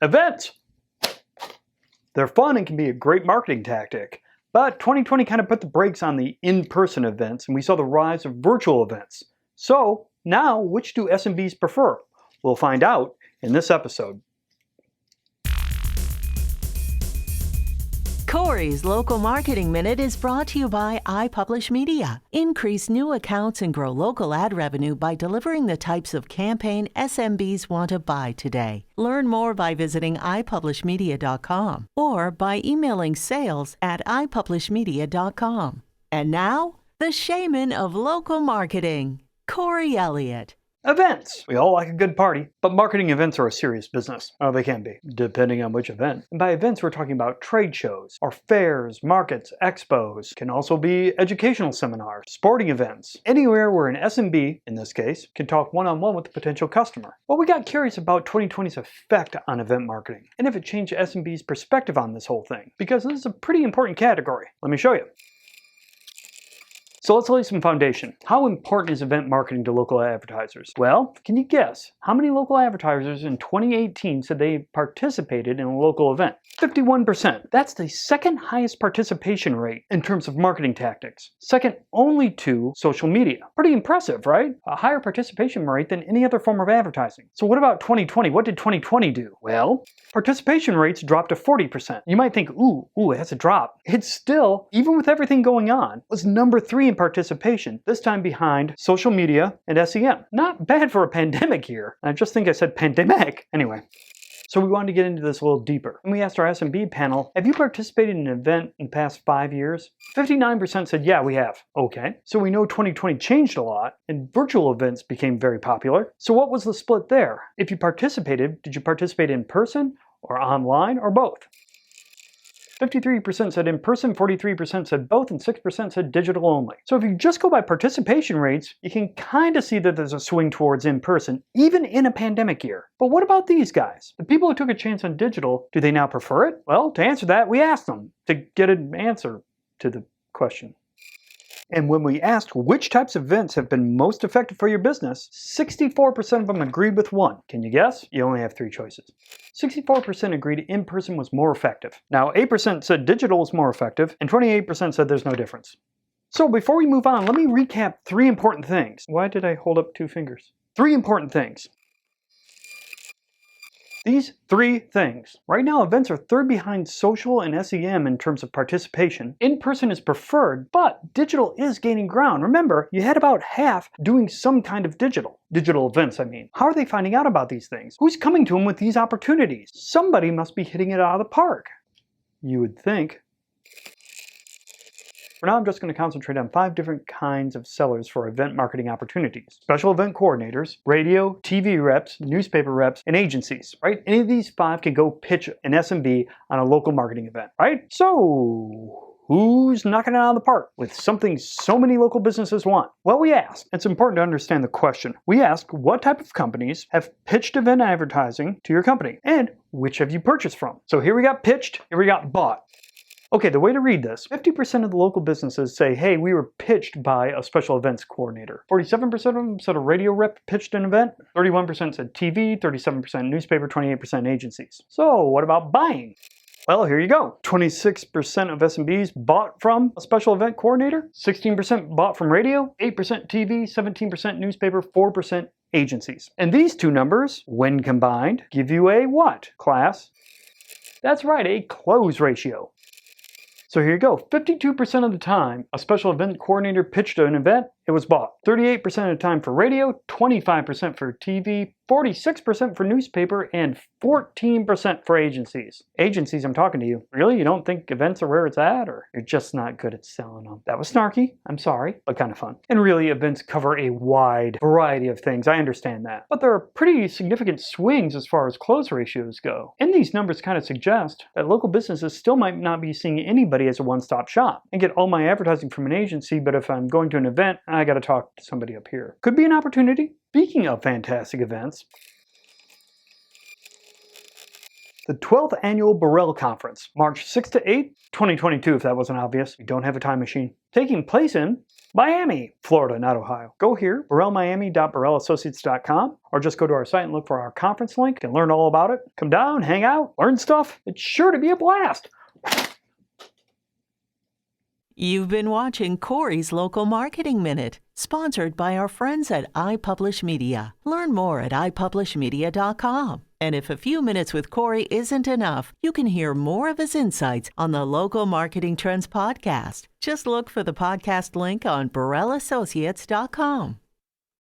Events! They're fun and can be a great marketing tactic. But 2020 kind of put the brakes on the in-person events, and we saw the rise of virtual events. So now, which do SMBs prefer? We'll find out in this episode. Corey's Local Marketing Minute is brought to you by iPublish Media. Increase new accounts and grow local ad revenue by delivering the types of campaign SMBs want to buy today. Learn more by visiting iPublishMedia.com or by emailing sales@iPublishMedia.com. And now, the shaman of local marketing, Corey Elliott. Events! We all like a good party, but marketing events are a serious business. Oh, they can be, depending on which event. And by events, we're talking about trade shows, or fairs, markets, expos. Can also be educational seminars, sporting events. Anywhere where an SMB, in this case, can talk one-on-one with the potential customer. Well, we got curious about 2020's effect on event marketing, and if it changed SMB's perspective on this whole thing, because this is a pretty important category. Let me show you. So let's lay some foundation. How important is event marketing to local advertisers? Well, can you guess how many local advertisers in 2018 said they participated in a local event? 51%. That's the second highest participation rate in terms of marketing tactics. Second only to social media. Pretty impressive, right? A higher participation rate than any other form of advertising. So what about 2020? What did 2020 do? Well, participation rates dropped to 40%. You might think, ooh, that's a drop. It's still, even with everything going on, was number 3 in participation, this time behind social media and SEM. Not bad for a pandemic year. I just think I said pandemic. Anyway. So we wanted to get into this a little deeper. And we asked our SMB panel, have you participated in an event in the past 5 years? 59% said, yeah, we have. Okay. So we know 2020 changed a lot and virtual events became very popular. So what was the split there? If you participated, did you participate in person or online or both? 53% said in person, 43% said both, and 6% said digital only. So if you just go by participation rates, you can kind of see that there's a swing towards in person, even in a pandemic year. But what about these guys? The people who took a chance on digital, do they now prefer it? Well, to answer that, we asked them to get an answer to the question. And when we asked which types of events have been most effective for your business, 64% of them agreed with one. Can you guess? You only have 3 choices. 64% agreed in-person was more effective. Now, 8% said digital was more effective, and 28% said there's no difference. So before we move on, let me recap 3 important things. Why did I hold up 2 fingers? 3 important things. These 3 things. Right now, events are third behind social and SEM in terms of participation. In-person is preferred, but digital is gaining ground. Remember, you had about half doing some kind of digital. Digital events, I mean. How are they finding out about these things? Who's coming to them with these opportunities? Somebody must be hitting it out of the park. You would think. For now, I'm just going to concentrate on 5 different kinds of sellers for event marketing opportunities. Special event coordinators, radio, TV reps, newspaper reps, and agencies, right? Any of these 5 can go pitch an SMB on a local marketing event, right? So, who's knocking it out of the park with something so many local businesses want? Well, we asked. It's important to understand the question. We asked what type of companies have pitched event advertising to your company, and which have you purchased from? So here we got pitched, here we got bought. Okay, the way to read this, 50% of the local businesses say, hey, we were pitched by a special events coordinator. 47% of them said a radio rep pitched an event. 31% said TV, 37% newspaper, 28% agencies. So what about buying? Well, here you go. 26% of SMBs bought from a special event coordinator. 16% bought from radio. 8% TV, 17% newspaper, 4% agencies. And these 2 numbers, when combined, give you a what, class? That's right, a close ratio. So here you go, 52% of the time a special event coordinator pitched an event, it was bought. 38% of the time for radio, 25% for TV, 46% for newspaper, and 14% for agencies. Agencies, I'm talking to you. Really? You don't think events are where it's at? Or you're just not good at selling them? That was snarky. I'm sorry, but kind of fun. And really, events cover a wide variety of things. I understand that. But there are pretty significant swings as far as close ratios go. And these numbers kind of suggest that local businesses still might not be seeing anybody as a one-stop shop. I get all my advertising from an agency, but if I'm going to an event, I got to talk to somebody up here. Could be an opportunity. Speaking of fantastic events, the 12th Annual Burrell Conference, March 6 to 8, 2022, if that wasn't obvious. We don't have a time machine. Taking place in Miami, Florida, not Ohio. Go here, burrellmiami.burrellassociates.com, or just go to our site and look for our conference link and learn all about it. Come down, hang out, learn stuff. It's sure to be a blast. You've been watching Corey's Local Marketing Minute, sponsored by our friends at iPublish Media. Learn more at iPublishMedia.com. And if a few minutes with Corey isn't enough, you can hear more of his insights on the Local Marketing Trends podcast. Just look for the podcast link on BurrellAssociates.com.